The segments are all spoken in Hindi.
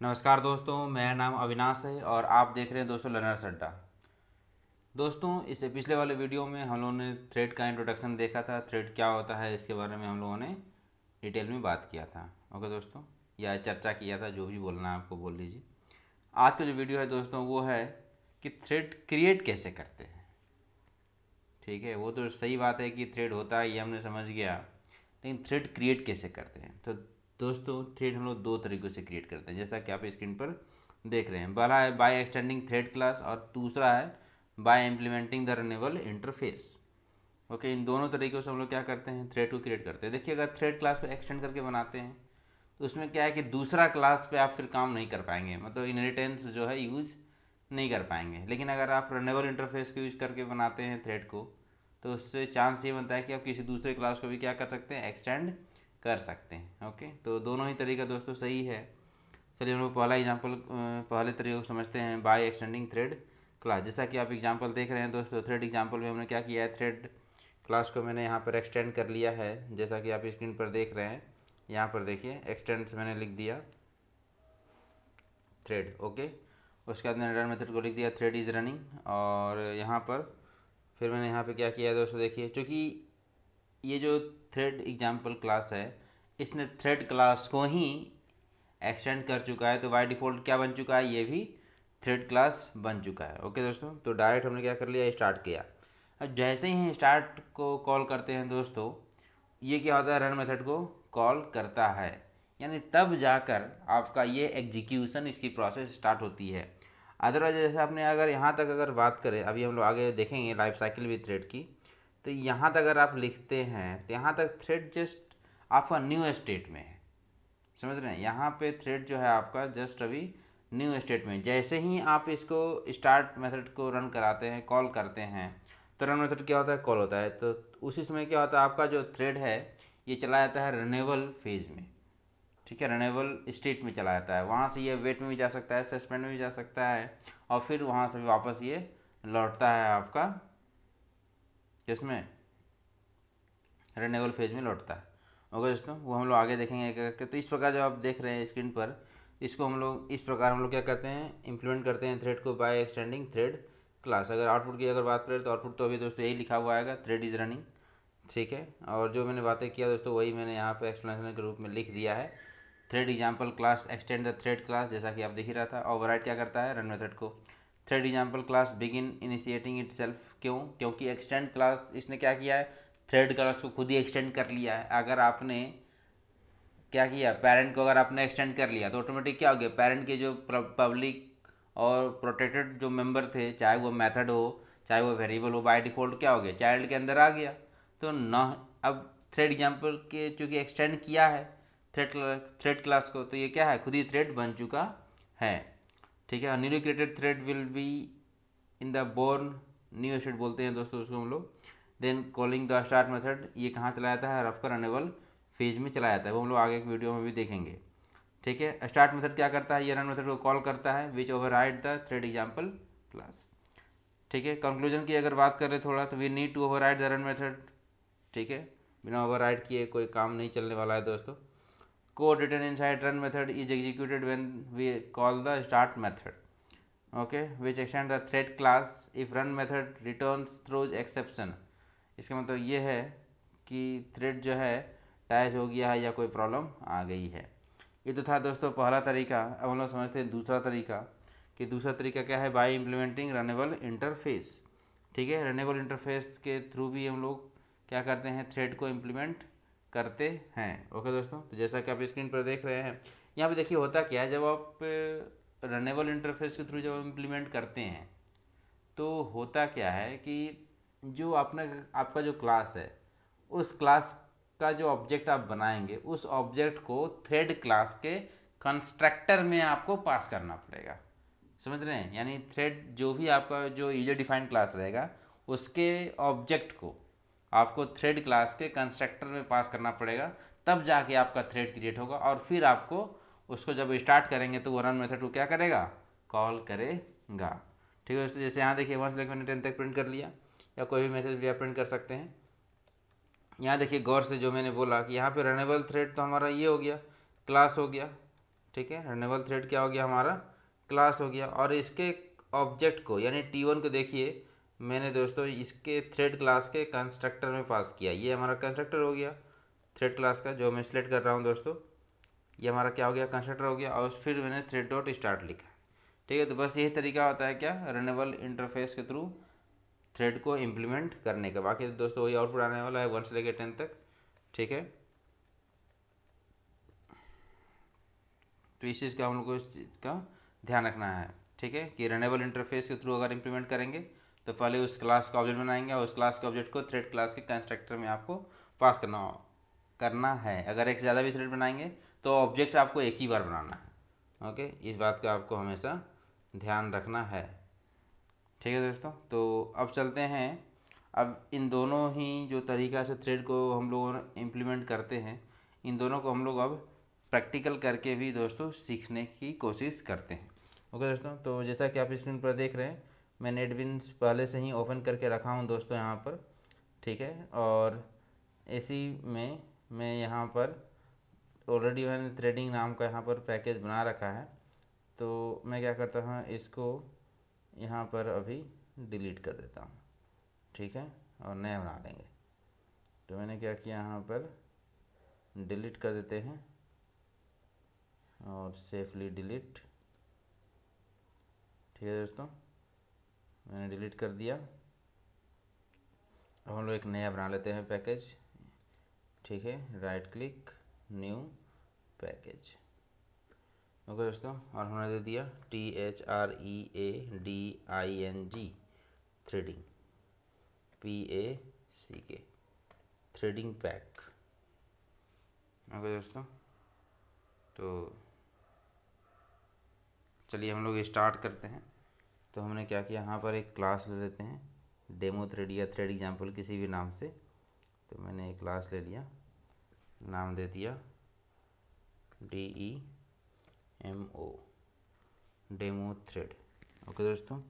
नमस्कार दोस्तों, मेरा नाम अविनाश है और आप देख रहे हैं दोस्तों लर्नर्स अड्डा। दोस्तों, इससे पिछले वाले वीडियो में हम लोगों ने थ्रेड का इंट्रोडक्शन देखा था। थ्रेड क्या होता है इसके बारे में हम लोगों ने डिटेल में बात किया था। ओके दोस्तों, या चर्चा किया था, जो भी बोलना है आपको बोल लीजिए। आज का जो वीडियो है दोस्तों वो है कि थ्रेड क्रिएट कैसे करते हैं। ठीक है, वो तो सही बात है कि थ्रेड होता है, ये हमने समझ गया, लेकिन थ्रेड क्रिएट कैसे करते हैं। तो दोस्तों, थ्रेड हम लोग दो तरीक़ों से क्रिएट करते हैं, जैसा कि आप स्क्रीन पर देख रहे हैं। पहला है बाय एक्सटेंडिंग थ्रेड क्लास और दूसरा है by implementing the runnable interface. Okay, इन दोनों तरीक़ों से हम लोग क्या करते हैं, थ्रेड को क्रिएट करते हैं। देखिए, अगर थ्रेड क्लास को एक्सटेंड करके बनाते हैं तो उसमें क्या है कि दूसरा क्लास पे आप फिर काम नहीं कर पाएंगे, मतलब इनहेरिटेंस जो है यूज नहीं कर पाएंगे। लेकिन अगर आप रनेबल इंटरफेस को यूज करके बनाते हैं थ्रेड को, तो उससे चांस ये बनता है कि आप किसी दूसरे क्लास को भी क्या कर सकते हैं, एक्सटेंड कर सकते हैं। ओके, तो दोनों ही तरीका दोस्तों सही है। चलिए हम लोग पहला एग्जाम्पल, पहले तरीके को समझते हैं, बाय एक्सटेंडिंग थ्रेड क्लास। जैसा कि आप एग्जाम्पल देख रहे हैं दोस्तों, थ्रेड एग्जाम्पल में हमने क्या किया है, थ्रेड क्लास को मैंने यहाँ पर एक्सटेंड कर लिया है, जैसा कि आप स्क्रीन पर देख रहे हैं। यहाँ पर देखिए, एक्सटेंड से मैंने लिख दिया थ्रेड। ओके, उसके बाद मैंने रन मेथड को लिख दिया थ्रेड इज़ रनिंग। और यहाँ पर फिर मैंने यहाँ पे क्या किया दोस्तों, देखिए, क्योंकि ये जो थ्रेड एग्जाम्पल क्लास है, इसने थ्रेड क्लास को ही एक्सटेंड कर चुका है, तो बाय डिफ़ॉल्ट क्या बन चुका है, ये भी थ्रेड क्लास बन चुका है। ओके दोस्तों, तो डायरेक्ट हमने क्या कर लिया, स्टार्ट किया। अब जैसे ही स्टार्ट को कॉल करते हैं दोस्तों, ये क्या होता है, रन मेथड को कॉल करता है, यानी तब जाकर आपका ये एग्जीक्यूशन, इसकी प्रोसेस स्टार्ट होती है। अदरवाइज जैसे आपने अगर यहाँ तक अगर बात करें, अभी हम लोग आगे देखेंगे लाइफ साइकिल भी थ्रेड की, तो यहाँ तक अगर आप लिखते हैं तो यहाँ तक थ्रेड जस्ट आपका न्यू स्टेट में है। समझ रहे हैं, यहाँ पे थ्रेड जो है आपका जस्ट अभी न्यू स्टेट में। जैसे ही आप इसको स्टार्ट मेथड को रन कराते हैं, कॉल करते हैं, तो रन मेथड क्या होता है, कॉल होता है। तो उसी समय क्या होता है, आपका जो थ्रेड है ये चला जाता है रनेबल फेज में। ठीक है, रनेबल स्टेट में चला जाता है। वहाँ से ये वेट में भी जा सकता है, सस्पेंड में भी जा सकता है, और फिर वहाँ से भी वापस ये लौटता है आपका किसमें, रनेबल फेज में लौटता है। ओके दोस्तों, वो हम लोग आगे देखेंगे एक करके। तो इस प्रकार जो आप देख रहे हैं स्क्रीन पर, इसको हम लोग इस प्रकार हम लोग क्या करते हैं, इम्प्लीमेंट करते हैं थ्रेड को बाय एक्सटेंडिंग थ्रेड क्लास। अगर आउटपुट की अगर बात करें तो आउटपुट तो अभी दोस्तों यही लिखा हुआ आएगा, थ्रेड इज़ रनिंग। ठीक है, और जो मैंने बातें किया दोस्तों वही मैंने यहाँ पे एक्सप्लेनेशन के रूप में लिख दिया है। Thread example class extend the thread class, जैसा कि आप देख ही रहा था। ओवरराइड क्या करता है, रन मेथड को। Thread example class begin initiating it self, क्यों, क्योंकि एक्सटेंड क्लास इसने क्या किया है, थ्रेड क्लास को खुद ही एक्सटेंड कर लिया है। अगर आपने क्या किया, पेरेंट को अगर आपने एक्सटेंड कर लिया तो ऑटोमेटिक क्या हो गया, पेरेंट के जो पब्लिक और प्रोटेक्टेड जो मेंबर थे, चाहे वो मेथड हो चाहे वो वेरिएबल हो, बाय डिफ़ॉल्ट क्या हो गया, चाइल्ड के अंदर आ गया। तो न अब थ्रेड एग्जाम्पल के चूँकि एक्सटेंड किया है थ्रेड क्लास को, तो ये क्या है, खुद ही थ्रेड बन चुका है। ठीक है, newly created thread will be in the born new state बोलते हैं दोस्तों उसको हम लोग। Then calling the start method, ये कहाँ चला जाता है, रफ कर रनेबल फेज में चला जाता है, वो हम लोग आगे एक वीडियो में भी देखेंगे। ठीक है, स्टार्ट मेथड क्या करता है, ये रन मेथड को कॉल करता है, which override the thread example class. ठीक है, कंक्लूजन की अगर बात करें थोड़ा, तो we need to override the run method. ठीक है, बिना ओवरराइड किए कोई काम नहीं चलने वाला है दोस्तों। Code written inside run method is executed when we call the start method. Okay, which extend the thread class if run method returns throws exception. इसका मतलब ये है कि थ्रेड जो है टैच हो गया है या कोई प्रॉब्लम आ गई है। ये तो था दोस्तों पहला तरीका। अब हम लोग समझते हैं दूसरा तरीका, कि दूसरा तरीका क्या है, बाय इम्प्लीमेंटिंग रनेबल इंटरफेस। ठीक है, रनेबल इंटरफेस के थ्रू भी हम लोग क्या करते हैं, थ्रेड को इम्प्लीमेंट करते हैं। ओके दोस्तों, तो जैसा कि आप स्क्रीन पर देख रहे हैं, यहाँ पे देखिए होता क्या है, जब आप रनेबल इंटरफेस के थ्रू जब इम्प्लीमेंट करते हैं तो होता क्या है कि जो आपने आपका जो क्लास है, उस क्लास का जो ऑब्जेक्ट आप बनाएंगे, उस ऑब्जेक्ट को थ्रेड क्लास के कंस्ट्रक्टर में आपको पास करना पड़ेगा। समझ रहे हैं, यानी थ्रेड जो भी आपका जो यूजर डिफाइंड क्लास रहेगा, उसके ऑब्जेक्ट को आपको थ्रेड क्लास के कंस्ट्रक्टर में पास करना पड़ेगा, तब जाके आपका थ्रेड क्रिएट होगा। और फिर आपको उसको जब स्टार्ट करेंगे तो वो रन मेथड को क्या करेगा, कॉल करेगा। ठीक है दोस्तों, जैसे यहाँ देखिए 1 से लेकर मैंने 10 तक प्रिंट कर लिया, या कोई भी मैसेज भी आप प्रिंट कर सकते हैं। यहाँ देखिए गौर से जो मैंने बोला कि यहाँ पे रनेबल थ्रेड तो हमारा ये हो गया, क्लास हो गया। ठीक है, रनेबल थ्रेड क्या हो गया हमारा, क्लास हो गया। और इसके ऑब्जेक्ट को यानी T1 को देखिए, मैंने दोस्तों इसके थ्रेड क्लास के कंस्ट्रक्टर में पास किया, ये हमारा कंस्ट्रक्टर हो गया थ्रेड क्लास का, जो मैं सिलेक्ट कर रहा हूँ दोस्तों, ये हमारा क्या हो गया, कंस्ट्रक्टर हो गया। और फिर मैंने थ्रेड डॉट स्टार्ट लिखा, ठीक है। तो बस यही तरीका होता है क्या, रनेबल इंटरफेस के थ्रू थ्रेड को इम्प्लीमेंट करने का। बाकी दोस्तों वही आउटपुट आने वाला है 1 से लेकर 10 तक, ठीक है। तो इस चीज़ का हम लोग को इस चीज़ का ध्यान रखना है, ठीक है, कि रनेबल इंटरफेस के थ्रू अगर इम्प्लीमेंट करेंगे तो पहले उस क्लास का ऑब्जेक्ट बनाएंगे और उस क्लास के ऑब्जेक्ट को थ्रेड क्लास के कंस्ट्रक्टर में आपको पास करना है। अगर एक से ज़्यादा भी थ्रेड बनाएंगे तो ऑब्जेक्ट आपको एक ही बार बनाना है, ओके। इस बात का आपको हमेशा ध्यान रखना है, ठीक है दोस्तों। तो अब चलते हैं, अब इन दोनों ही जो तरीका से थ्रेड को हम लोग इम्प्लीमेंट करते हैं, इन दोनों को हम लोग अब प्रैक्टिकल करके भी दोस्तों सीखने की कोशिश करते हैं, ओके दोस्तों। तो जैसा कि आप स्क्रीन पर देख रहे हैं, मैं नेटबिन्स पहले से ही ओपन करके रखा हूँ दोस्तों यहाँ पर, ठीक है। और इसी में मैं यहाँ पर ऑलरेडी मैंने थ्रेडिंग नाम का यहाँ पर पैकेज बना रखा है। तो मैं क्या करता हूँ, इसको यहाँ पर अभी डिलीट कर देता हूँ, ठीक है, और नया बना देंगे। तो मैंने क्या किया, यहाँ पर डिलीट कर देते हैं और सेफली डिलीट, ठीक है दोस्तों, मैंने डिलीट कर दिया। अब हम लोग एक नया बना लेते हैं पैकेज, ठीक है, right click, new package, okay दोस्तों। और हमने दे दिया THREADING threading, PACK threading pack, okay दोस्तों। तो चलिए हम लोग स्टार्ट करते हैं। तो हमने क्या किया, यहाँ पर एक क्लास ले लेते हैं, डेमो थ्रेड या थ्रेड एग्जाम्पल किसी भी नाम से। तो मैंने एक क्लास ले लिया, नाम दे दिया DEMO डेमो थ्रेड, ओके दोस्तों।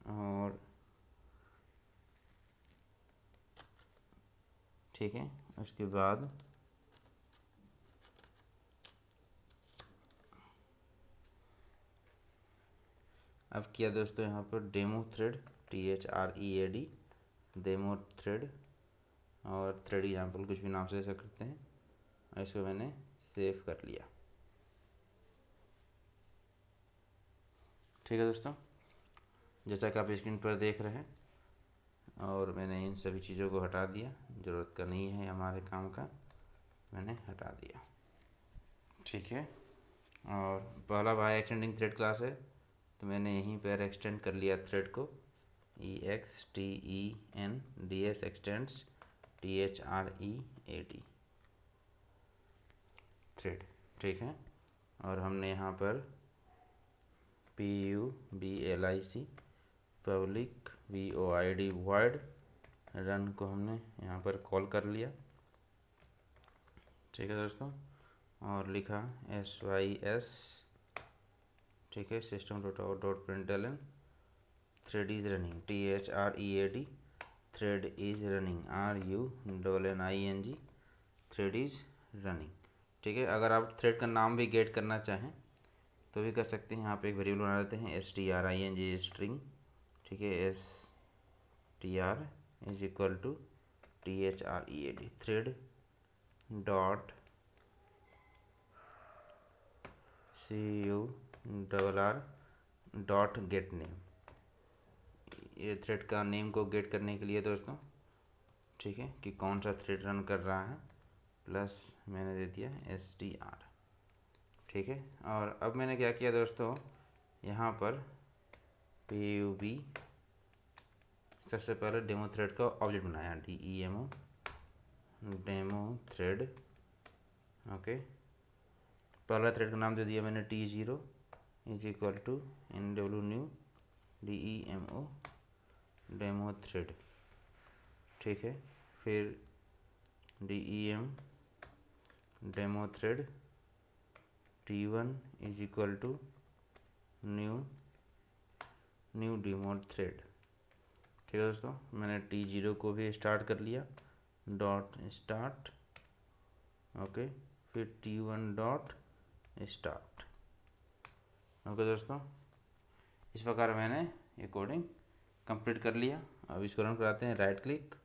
और ठीक है, उसके बाद अब किया दोस्तों यहाँ पर demo thread THREAD demo thread, और थ्रेड एग्जाम्पल कुछ भी नाम से ऐसा करते हैं, और इसको मैंने सेव कर लिया, ठीक है दोस्तों, जैसा कि आप स्क्रीन पर देख रहे हैं। और मैंने इन सभी चीज़ों को हटा दिया, ज़रूरत का नहीं है हमारे काम का, मैंने हटा दिया, ठीक है। और पहला बाय एक्सटेंडिंग थ्रेड क्लास है, तो मैंने यहीं पर एक्सटेंड कर लिया थ्रेड को, EXTENDS एक्सटेंड्स THREAD थ्रेड, ठीक है। और हमने यहाँ पर PUBLIC public VOID void run को हमने यहाँ पर कॉल कर लिया, ठीक है दोस्तों। और लिखा SYS, ठीक है, system dot out dot println thread is running THREAD thread is running RUNNING thread is running, ठीक है। अगर आप थ्रेड का नाम भी गेट करना चाहें तो भी कर सकते हैं। यहाँ पे एक वेरिएबल बना लेते हैं STRING स्ट्रिंग, ठीक है, STR is equal to THREAD thread dot CURR dot get name, ये थ्रेड का नेम को गेट करने के लिए दोस्तों, ठीक है, कि कौन सा थ्रेड रन कर रहा है, प्लस मैंने दे दिया STR, ठीक है। और अब मैंने क्या किया दोस्तों, यहाँ पर PUB सबसे पहले डेमो थ्रेड का ऑब्जेक्ट बनाया, DEMO डेमो थ्रेड, ओके। पहला थ्रेड का नाम दे दिया मैंने T0 is equal to NW new DEMO demo thread, ठीक है। फिर DEM demo thread T1 is equal to new demo thread, ठीक है दोस्तों। मैंने T0 को भी स्टार्ट कर लिया, डॉट स्टार्ट, ओके। फिर T1 डॉट स्टार्ट। ओके दोस्तों, इस प्रकार मैंने ये कोडिंग कंप्लीट कर लिया। अब इसको रन कराते हैं, राइट क्लिक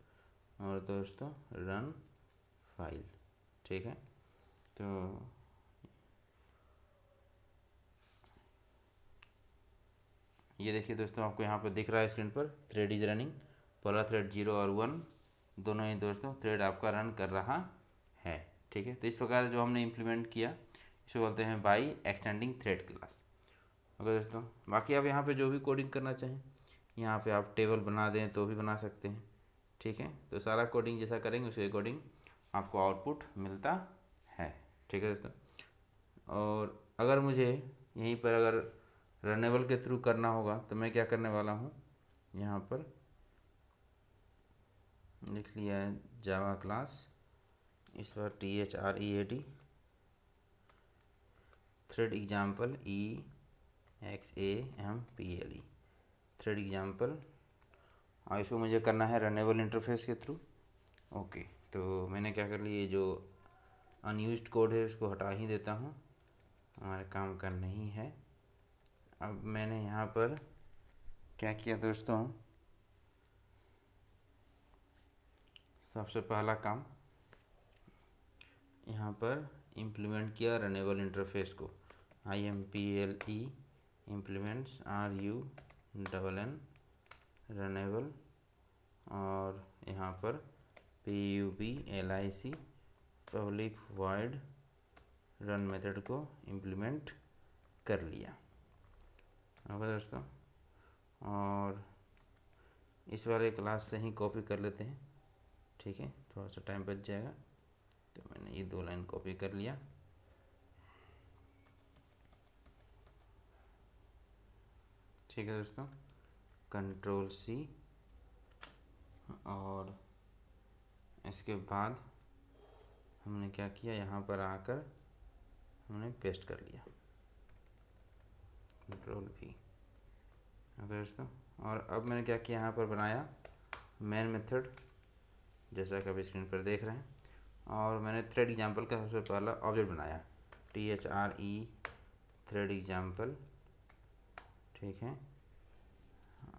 और दोस्तों रन फाइल। ठीक है, तो ये देखिए दोस्तों, आपको यहाँ पर दिख रहा है स्क्रीन पर थ्रेड इज रनिंग। पहला थ्रेड 0 और 1 दोनों ही दोस्तों थ्रेड आपका रन कर रहा है। ठीक है, तो इस प्रकार जो हमने इम्प्लीमेंट किया इसको बोलते हैं by extending thread class. Okay दोस्तों, बाकी आप यहाँ पे जो भी कोडिंग करना चाहें, यहाँ पे आप टेबल बना दें तो भी बना सकते हैं। ठीक है, तो सारा कोडिंग जैसा करेंगे उसके अकॉर्डिंग आपको आउटपुट मिलता है। ठीक है दोस्तों, और अगर मुझे यहीं पर अगर रनेबल के थ्रू करना होगा तो मैं क्या करने वाला हूँ, यहाँ पर लिख लिया है जावा क्लास, इस पर THREAD thread example EXAMPLE thread example, और इसको मुझे करना है रनेबल इंटरफेस के थ्रू। ओके, तो मैंने क्या कर लिया, जो अनयूज्ड कोड है उसको हटा ही देता हूँ, हमारे काम का नहीं है। अब मैंने यहाँ पर क्या किया दोस्तों, सबसे पहला काम यहाँ पर इम्प्लीमेंट किया रनेबल इंटरफेस को, IMPLE इम्प्लीमेंट्स RUNN रनेबल, और यहाँ पर PUBLIC public void run method को इम्प्लीमेंट कर लिया। ओके दोस्तों, और इस वाले क्लास से ही कॉपी कर लेते हैं। ठीक है, थोड़ा सा टाइम बच जाएगा, तो मैंने ये 2 लाइन कॉपी कर लिया। ठीक है दोस्तों, Ctrl+C, और इसके बाद हमने क्या किया, यहाँ पर आकर हमने पेस्ट कर लिया, Ctrl+V। ओके दोस्तों, और अब मैंने क्या किया, यहाँ पर बनाया मेन मेथड जैसा कि आप स्क्रीन पर देख रहे हैं, और मैंने थ्रेड एग्जाम्पल का सबसे पहला ऑब्जेक्ट बनाया, THRE थ्रेड एग्जाम्पल। ठीक है,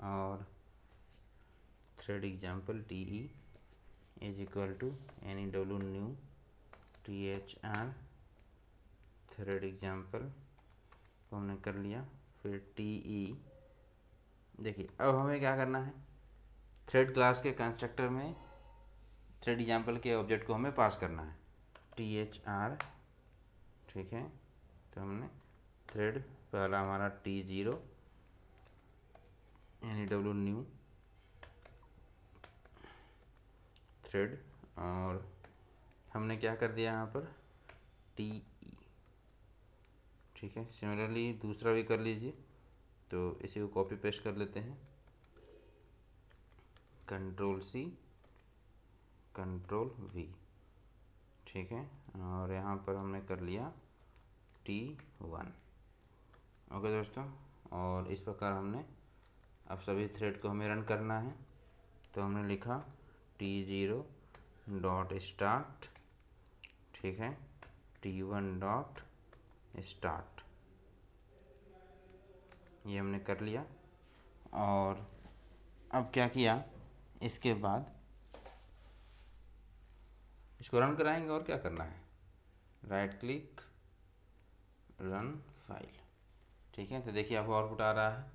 और thread example TE is equal to NEW new THR thread example को हमने कर लिया। फिर TE, देखिए अब हमें क्या करना है, थ्रेड क्लास के कंस्ट्रक्टर में थ्रेड एग्जाम्पल के ऑब्जेक्ट को हमें पास करना है, THR। ठीक है, तो हमने थ्रेड पहला हमारा T0 NEW न्यू थ्रेड, और हमने क्या कर दिया यहाँ पर TE। ठीक है, सिमिलरली दूसरा भी कर लीजिए, तो इसी को कॉपी पेस्ट कर लेते हैं, Ctrl+C Ctrl+V। ठीक है, और यहाँ पर हमने कर लिया T1। ओके दोस्तों, और इस प्रकार हमने अब सभी थ्रेड को हमें रन करना है, तो हमने लिखा T0 डॉट स्टार्ट। ठीक है, T1 डॉट स्टार्ट, ये हमने कर लिया। और अब क्या किया, इसके बाद इसको रन कराएंगे, और क्या करना है, राइट क्लिक रन फाइल। ठीक है, तो देखिए आपको आउटपुट आ रहा है।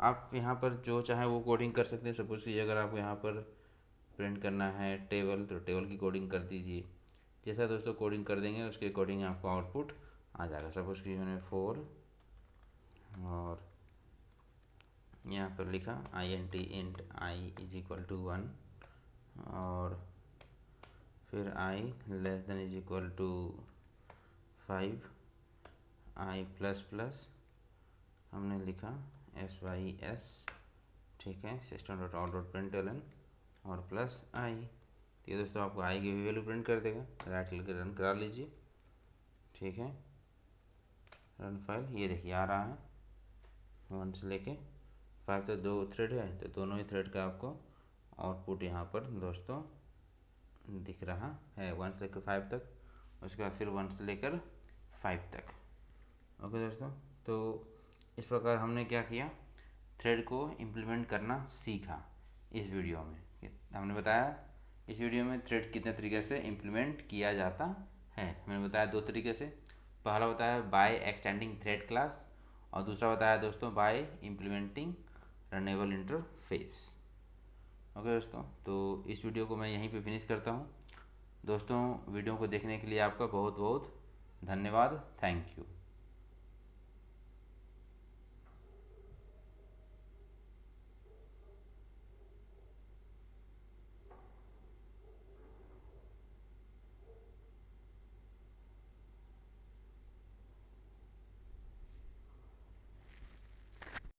आप यहाँ पर जो चाहे वो कोडिंग कर सकते हैं। सपोज कीजिए अगर आपको यहाँ पर प्रिंट करना है टेबल, तो टेबल की कोडिंग कर दीजिए। जैसा दोस्तों कोडिंग कर देंगे उसके अकॉर्डिंग आपको आउटपुट आ जाएगा। सपोज कीजिए मैंने 4 और यहाँ पर लिखा INT int I is equal to 1, और फिर I less than is equal to 5, I plus plus हमने लिखा SYS। ठीक है, system.out.println और प्लस I। तो ये दोस्तों आपको I की वैल्यू प्रिंट कर देगा। राइट क्लिक रन करा लीजिए। ठीक है, रन फाइल, ये देखिए आ रहा है 1 से लेके 5 तक 2 थ्रेड है, तो दोनों ही थ्रेड का आपको आउटपुट यहाँ पर दोस्तों दिख रहा है, 1 से लेकर 5 तक, उसके बाद फिर 1 से लेकर 5 तक। ओके दोस्तों, तो इस प्रकार हमने क्या किया, थ्रेड को इम्प्लीमेंट करना सीखा इस वीडियो में। हमने बताया इस वीडियो में थ्रेड कितने तरीके से इम्प्लीमेंट किया जाता है। मैंने बताया दो तरीके से, पहला बताया बाय एक्सटेंडिंग थ्रेड क्लास, और दूसरा बताया दोस्तों bye implementing runnable interface. Okay दोस्तों, तो इस वीडियो को मैं यहीं पे फिनिश करता हूँ। दोस्तों वीडियो को देखने के लिए आपका बहुत बहुत धन्यवाद। Thank you.